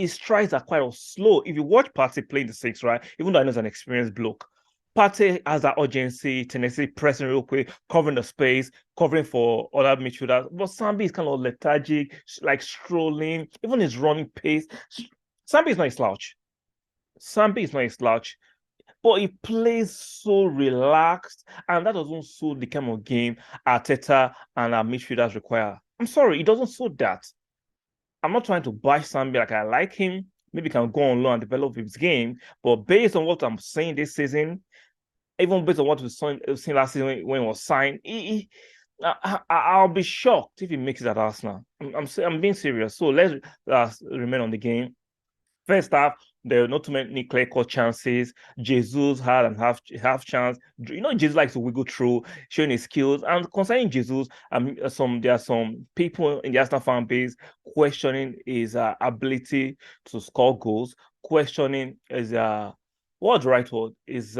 his strides are quite slow. If you watch Partey playing the six, right, even though I know he's an experienced bloke, Partey has that urgency, tendency, pressing real quick, covering the space, covering for other midfielders. But Sambi is kind of lethargic, like strolling, even his running pace. Sambi is not a slouch. Sambi is not a slouch, but he plays so relaxed, and that doesn't suit the kind of game Arteta and our midfielders require. I'm sorry, it doesn't suit that. I'm not trying to bash Sambi, like I like him. Maybe he can go on low and develop his game, but based on what I'm saying this season, even based on what we've seen last season when he was signed, I'll be shocked if he makes it at Arsenal. I'm being serious. So let's remain on the game. First half, there were not too many clear-cut chances. Jesus had and half chance. You know, Jesus likes to wiggle through, showing his skills. And concerning Jesus, there are some people in the Arsenal fan base questioning his ability to score goals, questioning his what's the right word? His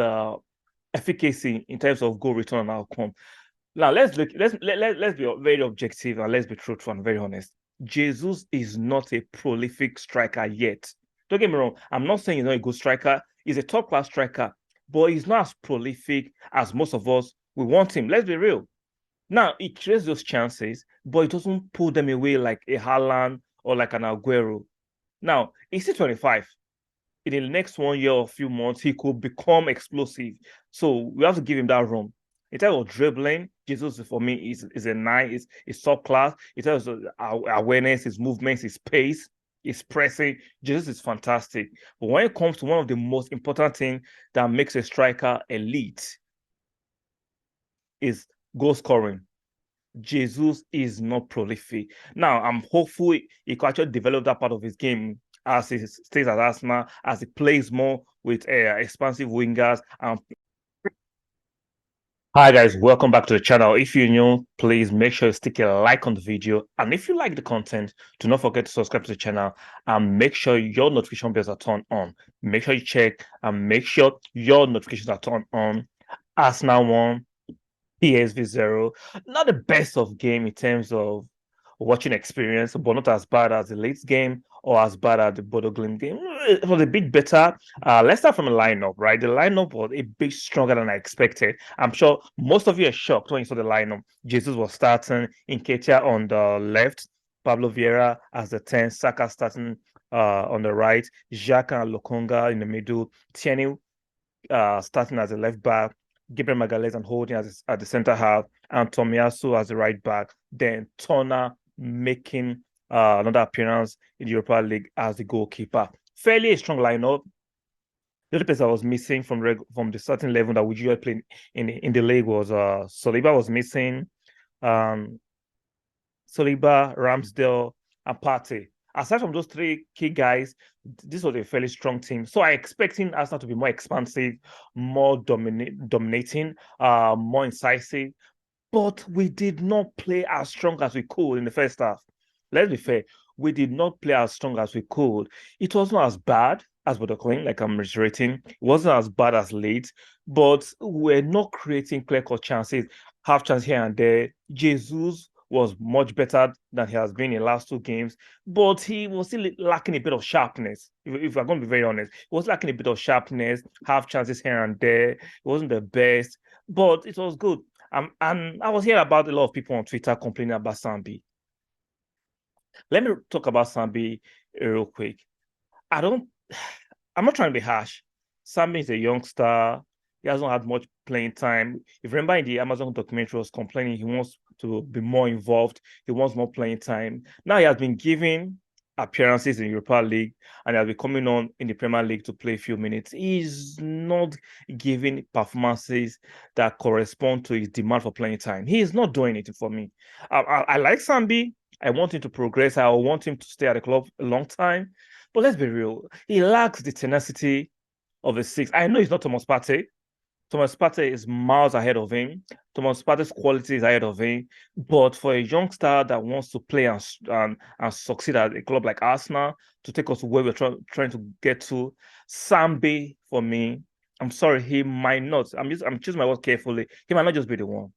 efficacy in terms of goal return on outcome. Now let's be very objective and let's be truthful and very honest. Jesus is not a prolific striker yet. Don't get me wrong. I'm not saying he's not a good striker. He's a top-class striker, but he's not as prolific as most of us we want him. Let's be real. Now, he creates those chances, but he doesn't pull them away like a Haaland or like an Aguero. Now, he's still 25. In the next 1 year or few months, he could become explosive. So we have to give him that room. In terms of dribbling, Jesus for me is a nice, is top class. In terms of awareness, his movements, his pace, his pressing, Jesus is fantastic. But when it comes to one of the most important things that makes a striker elite, is goal scoring. Jesus is not prolific. Now, I'm hopeful he can actually develop that part of his game as he stays at Arsenal, as he plays more with expansive wingers. Hi guys, welcome back to the channel. If you're new, please make sure you stick a like on the video. And if you like the content, do not forget to subscribe to the channel and make sure your notification bells are turned on. Make sure you check and make sure your notifications are turned on. Arsenal 1, PSV 0. Not the best of game in terms of watching experience, but not as bad as the Leeds game or as bad as the Bodo Glimt game. It was a bit better. Let's start from the lineup, right? The lineup was a bit stronger than I expected. I'm sure most of you are shocked when you saw the lineup. Jesus was starting, Nketiah on the left, Pablo Vieira as the 10, Saka starting on the right, XHAKA and Lokonga in the middle, Tierney starting as a left back, Gabriel Magalhaes and Holding at the center half, and Tomiyasu as the right back. Then Turner making another appearance in the Europa League as the goalkeeper. Fairly a strong lineup. The only place I was missing from the starting level that we usually play in the league was Saliba was missing, Saliba, Ramsdale, and Partey. Aside from those three key guys, this was a fairly strong team. So I expecting Arsenal to be more expansive, more dominating, more incisive. But we did not play as strong as we could in the first half. Let's be fair. We did not play as strong as we could. It wasn't as bad as Bodo Glimt, like I'm reiterating. It wasn't as bad as Leeds, but we're not creating clear-cut chances. Half chance here and there. Jesus was much better than he has been in the last two games, but he was still lacking a bit of sharpness. If I'm going to be very honest, he was lacking a bit of sharpness, half chances here and there. It wasn't the best, but it was good. And I was hearing about a lot of people on Twitter complaining about Sambi. Let me talk about Sambi real quick. I'm not trying to be harsh. Sambi is a youngster. He hasn't had much playing time. If you remember in the Amazon documentary, was complaining he wants to be more involved. He wants more playing time. Now he has been given appearances in Europa League and he'll be coming on in the Premier League to play a few minutes. He's not giving performances that correspond to his demand for playing time. He is not doing it for me. I like Sambi. I want him to progress. I want him to stay at the club a long time. But let's be real. He lacks the tenacity of the six. I know he's not Thomas Partey. Thomas Partey is miles ahead of him. Thomas Partey's quality is ahead of him. But for a youngster that wants to play and succeed at a club like Arsenal to take us to where we're trying to get to, Sambi, for me, I'm sorry, he might not. I'm choosing my words carefully. He might not just be the one.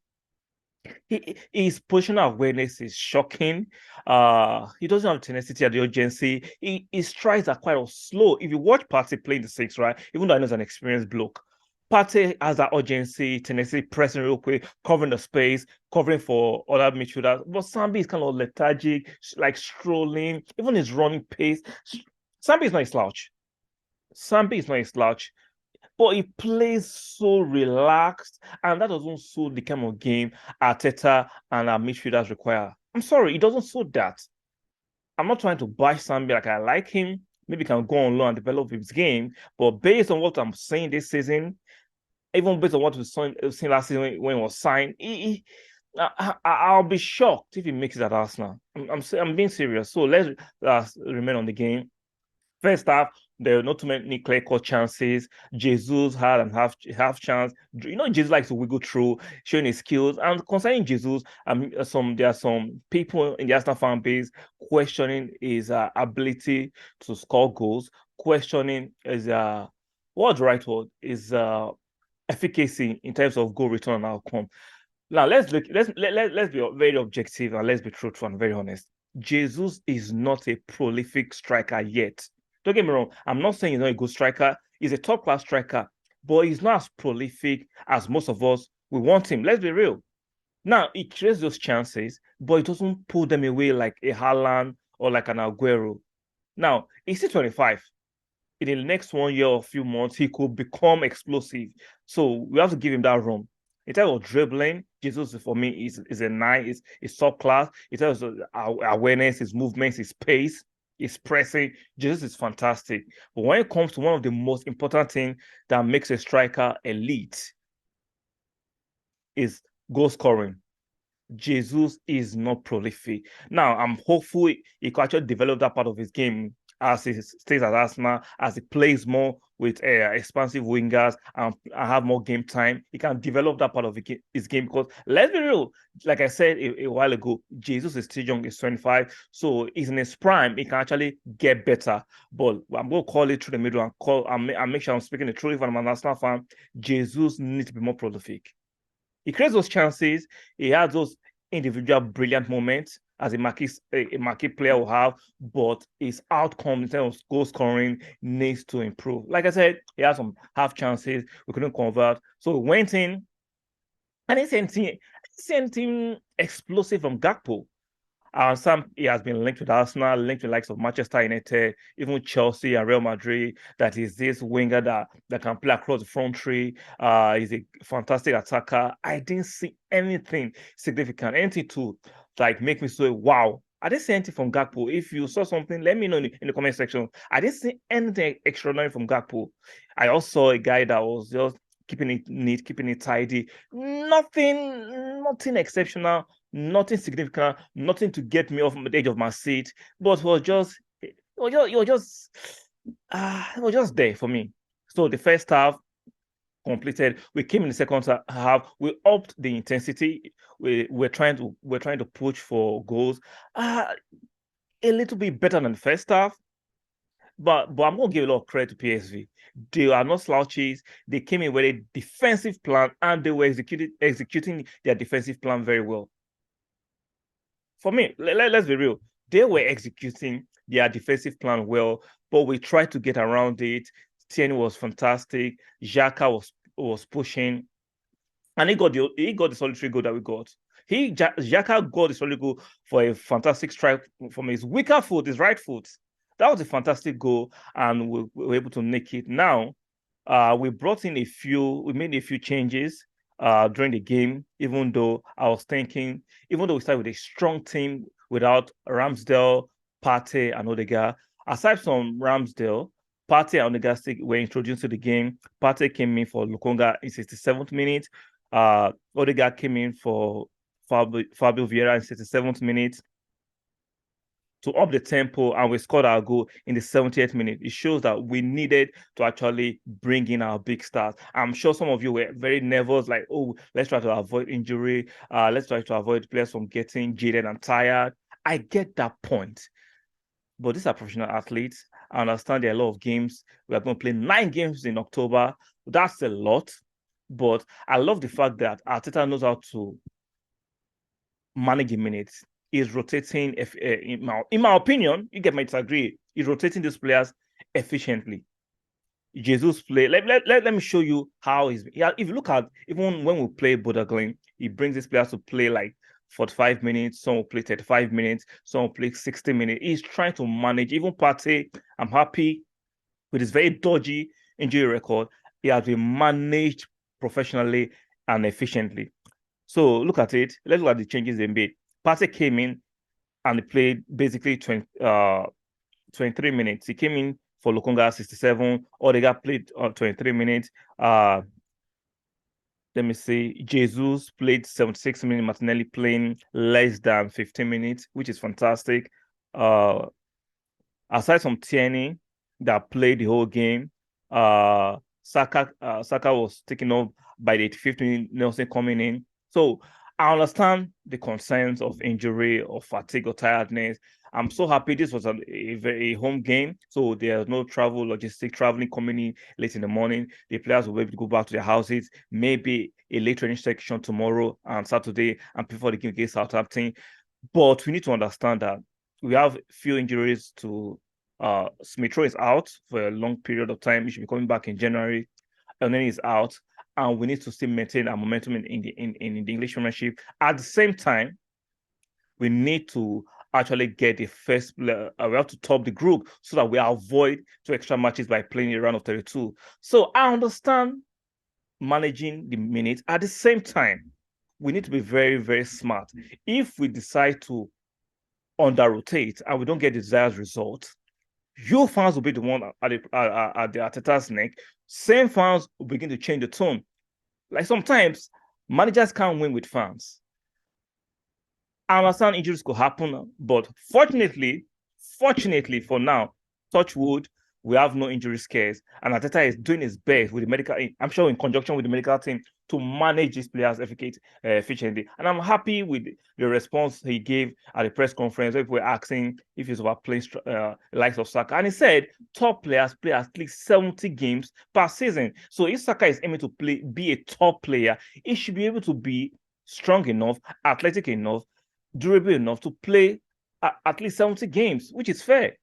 His positional awareness is shocking. He doesn't have tenacity at the urgency. His strides are quite slow. If you watch Partey playing the six, right, even though I know he's an experienced bloke, Partey has that urgency, tenacity, pressing real quick, covering the space, covering for other midfielders. But Sambi is kind of lethargic, like strolling. Even his running pace. Sambi is not a slouch. Sambi is not a slouch. But he plays so relaxed, and that doesn't suit the kind of game Arteta and our midfielders require. I'm sorry, it doesn't suit that. I'm not trying to bash Sambi, like I like him. Maybe he can go on low and develop his game. But based on what I'm saying this season, even based on what we've seen last season when he was signed, I'll be shocked if he makes it at Arsenal. I'm being serious. So let's remain on the game. First half, there were not too many clear-cut chances. Jesus had a half chance. You know, Jesus likes to wiggle through, showing his skills. And concerning Jesus, there are some people in the Arsenal fan base questioning his ability to score goals, questioning his what's the right word? His efficacy in terms of goal return and outcome. Now let's be very objective and let's be truthful and very honest. Jesus is not a prolific striker yet. Don't get me wrong. I'm not saying he's not a good striker. He's a top-class striker, but he's not as prolific as most of us we want him. Let's be real. Now, he creates those chances, but he doesn't pull them away like a Haaland or like an Aguero. Now, he's still 25. In the next 1 year or few months, he could become explosive. So we have to give him that room. In terms of dribbling, Jesus for me is a nice, is top class. In terms of awareness, his movements, his pace, his pressing, Jesus is fantastic. But when it comes to one of the most important things that makes a striker elite is goal scoring. Jesus is not prolific. Now, I'm hopeful he can actually develop that part of his game as he stays at Arsenal, as he plays more with expansive wingers and have more game time. He can develop that part of his game because let's be real, like I said a while ago, Jesus is still young, he's 25, so he's in his prime. He can actually get better. But I'm going to call it through the middle and make sure I'm speaking the truth if I'm an Arsenal fan. Jesus needs to be more prolific. He creates those chances. He has those individual brilliant moments as a marquee player will have, but his outcome in terms of goal scoring needs to improve. Like I said, he had some half chances. We couldn't convert. So we went in and he sent him explosive from Gakpo. He has been linked with Arsenal, linked with the likes of Manchester United, even Chelsea and Real Madrid. That is this winger that can play across the front three. He's a fantastic attacker. I didn't see anything significant, anything to like make me say, wow. I didn't see anything from Gakpo. If you saw something, let me know in the comment section. I didn't see anything extraordinary from Gakpo. I also saw a guy that was just keeping it neat, keeping it tidy. Nothing exceptional, nothing significant, nothing to get me off the edge of my seat. But it was just there for me. So the first half completed. We came in the second half. We upped the intensity. We're trying to push for goals. A little bit better than the first half. But I'm going to give a lot of credit to PSV. They are not slouches. They came in with a defensive plan and they were executing their defensive plan very well. For me, let's be real. They were executing their defensive plan well, but we tried to get around it. Tierney was fantastic. XHAKA was pushing, and he got the solitary goal that we got. XHAKA got the solitary goal for a fantastic strike from his weaker foot, his right foot. That was a fantastic goal, and we were able to nick it. Now, we made a few changes during the game, even though we started with a strong team without Ramsdale, Partey, and Odegaard. Aside from Ramsdale, Partey and Odegaard were introduced to the game. Partey came in for Lukonga in 67th minute. Odegaard came in for Fabio Vieira in 67th minute to up the tempo, and we scored our goal in the 70th minute. It shows that we needed to actually bring in our big stars. I'm sure some of you were very nervous, like, oh, let's try to avoid injury. Let's try to avoid players from getting jaded and tired. I get that point. But these are professional athletes. I understand there are a lot of games. We are going to play 9 games in October. That's a lot. But I love the fact that Arteta knows how to managing minutes. He's rotating, in my opinion, you get my disagree. He's rotating these players efficiently. Jesus play. Let me show you how he's. Yeah, if you look at even when we play Bodø/Glimt, he brings these players to play like 45 minutes. Some will play 35 minutes. Some will play 60 minutes. He's trying to manage. Even Partey, I'm happy with his very dodgy injury record. He has been managed professionally and efficiently. So look at it. Let's look at the changes they made. Partey came in and he played basically 23 minutes. He came in for Lokonga 67. Odegaard played 23 minutes. Let me see. Jesus played 76 minutes. Martinelli playing less than 15 minutes, which is fantastic. Aside from Tierney that played the whole game, Saka was taken off by the 85th minute, Nelson coming in. So I understand the concerns of injury or fatigue or tiredness. I'm so happy this was a home game, so there's no traveling coming in late in the morning. The players will be able to go back to their houses, maybe a late training section tomorrow and Saturday and before the game against Southampton. But we need to understand that we have few injuries to Smith Rowe is out for a long period of time. He should be coming back in January, and then he's out. And we need to still maintain our momentum in the English Premiership. At the same time, we need to actually get the first player. We have to top the group so that we avoid 2 extra matches by playing a round of 32. So I understand managing the minutes. At the same time, we need to be very, very smart. If we decide to under-rotate and we don't get the desired result, your fans will be the one at the Arteta's neck. Same fans will begin to change the tone. Like sometimes managers can't win with fans. I understand injuries could happen, but fortunately for now, touch wood, we have no injury scares. And Arteta is doing his best with the medical, I'm sure in conjunction with the medical team, to manage these players efficiently. And I'm happy with the response he gave at the press conference where we were asking if he's about playing likes of Saka. And he said top players play at least 70 games per season. So if Saka is aiming to be a top player, he should be able to be strong enough, athletic enough, durable enough to play at least 70 games, which is fair.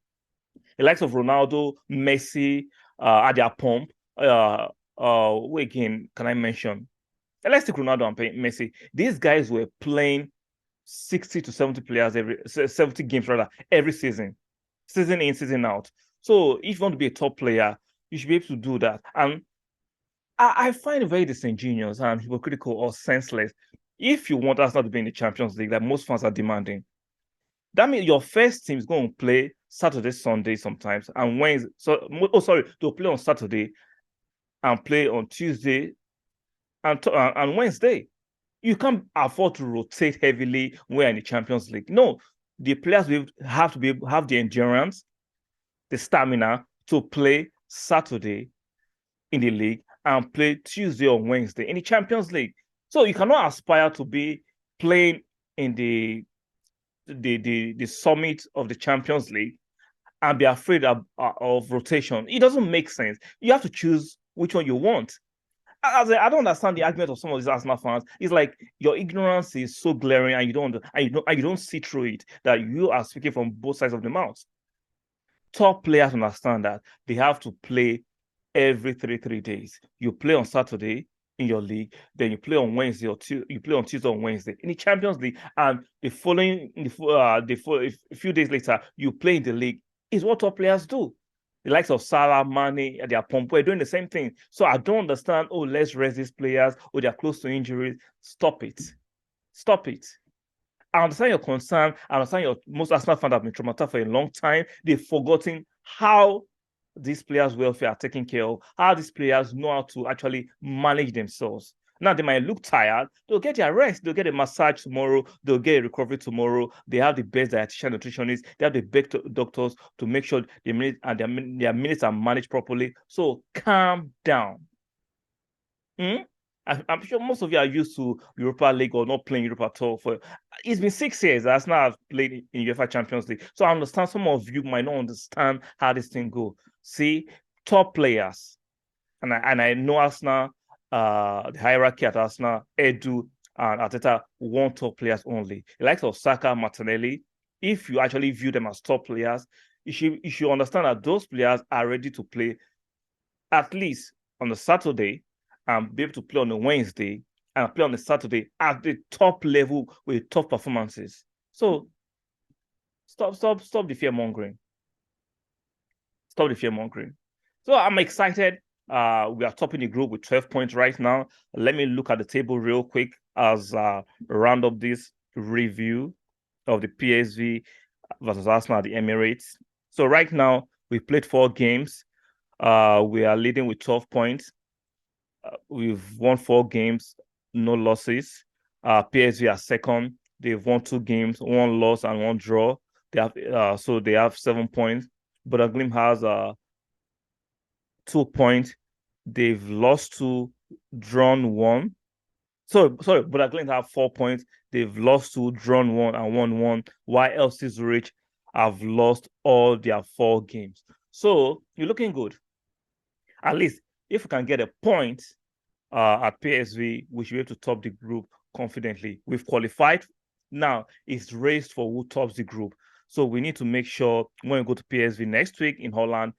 The likes of Ronaldo, Messi, at their pump. Who again can I mention? Let's take Ronaldo and Messi. These guys were playing 60 to 70 players 70 games rather every season in, season out. So if you want to be a top player, you should be able to do that. And I find it very disingenuous and hypocritical or senseless. If you want Arsenal to be in the Champions League, that most fans are demanding, that means your first team is going to play Saturday, Sunday sometimes, and Wednesday. They'll play on Saturday and play on Tuesday and Wednesday. You can't afford to rotate heavily when you're in the Champions League. No, the players will have to have the endurance, the stamina to play Saturday in the league and play Tuesday or Wednesday in the Champions League. So you cannot aspire to be playing in the summit of the Champions League and be afraid of rotation. It doesn't make sense. You have to choose which one you want. I don't understand the argument of some of these Arsenal fans. It's like your ignorance is so glaring and you don't see through it, that you are speaking from both sides of the mouth. Top players understand that they have to play every 3 days. You play on Saturday in your league, then you play on Wednesday you play on Tuesday or Wednesday in the Champions League, and a few days later you play in the league. Is what top players do. The likes of Salah, Mane, and their pump are doing the same thing. So I don't understand. Oh, let's rest these players, or they're close to injuries. Stop it. I understand your concern. I understand most Arsenal fans have been traumatized for a long time. They've forgotten how these players' welfare are taken care of, how these players know how to actually manage themselves. Now, they might look tired. They'll get their rest. They'll get a massage tomorrow. They'll get a recovery tomorrow. They have the best dietitian, nutritionists. They have the best doctors to make sure their minutes are managed properly. So calm down. I'm sure most of you are used to Europa League or not playing Europa at all. It's been 6 years that Arsenal have played in UEFA Champions League. So I understand some of you might not understand how this thing goes. See, top players, and I know Arsenal, the hierarchy at Arsenal, Edu, and Arteta want top players only. The likes of Saka, Martinelli, if you actually view them as top players, you should understand that those players are ready to play at least on a Saturday and be able to play on a Wednesday and play on a Saturday at the top level with top performances. So stop the fear mongering. Stop the fear mongering. So I'm excited. We are topping the group with 12 points right now. Let me look at the table real quick as round up this review of the PSV versus Arsenal at the Emirates. So right now we played 4 games. We are leading with 12 points. We've won 4 games, no losses. PSV are second. They've won 2 games, 1 loss and 1 draw. They have so they have 7 points. But Glim has 2 points. They've lost 2, drawn 1. Sorry, but Glim have 4 points. They've lost 2, drawn 1, and won 1. While FC Zurich have lost all their 4 games. So you're looking good. At least if we can get a point at PSV, we should be able to top the group confidently. We've qualified. Now it's raced for who tops the group. So we need to make sure when we go to PSV next week in Holland,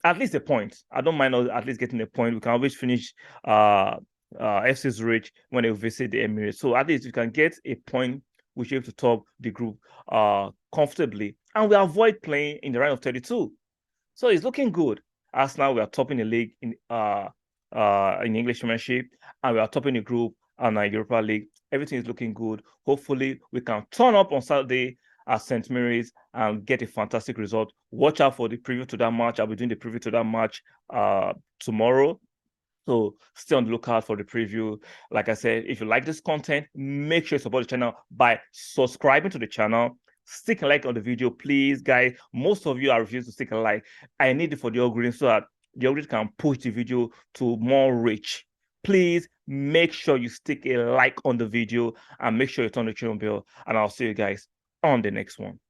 at least a point. I don't mind at least getting a point. We can always finish FC Zurich when they visit the Emirates. So at least we can get a point, we should be able to top the group comfortably. And we avoid playing in the round of 32. So it's looking good. Arsenal, we are topping the league in English Premiership, and we are topping the group and Europa League. Everything is looking good. Hopefully, we can turn up on Saturday at St. Mary's and get a fantastic result. Watch out for the preview to that match. I'll be doing the preview to that match tomorrow. So stay on the lookout for the preview. Like I said, if you like this content, make sure you support the channel by subscribing to the channel. Stick a like on the video, please, guys. Most of you are refusing to stick a like. I need it for the algorithm so that the algorithm can push the video to more reach. Please make sure you stick a like on the video and make sure you turn the channel bell. And I'll see you guys on the next one.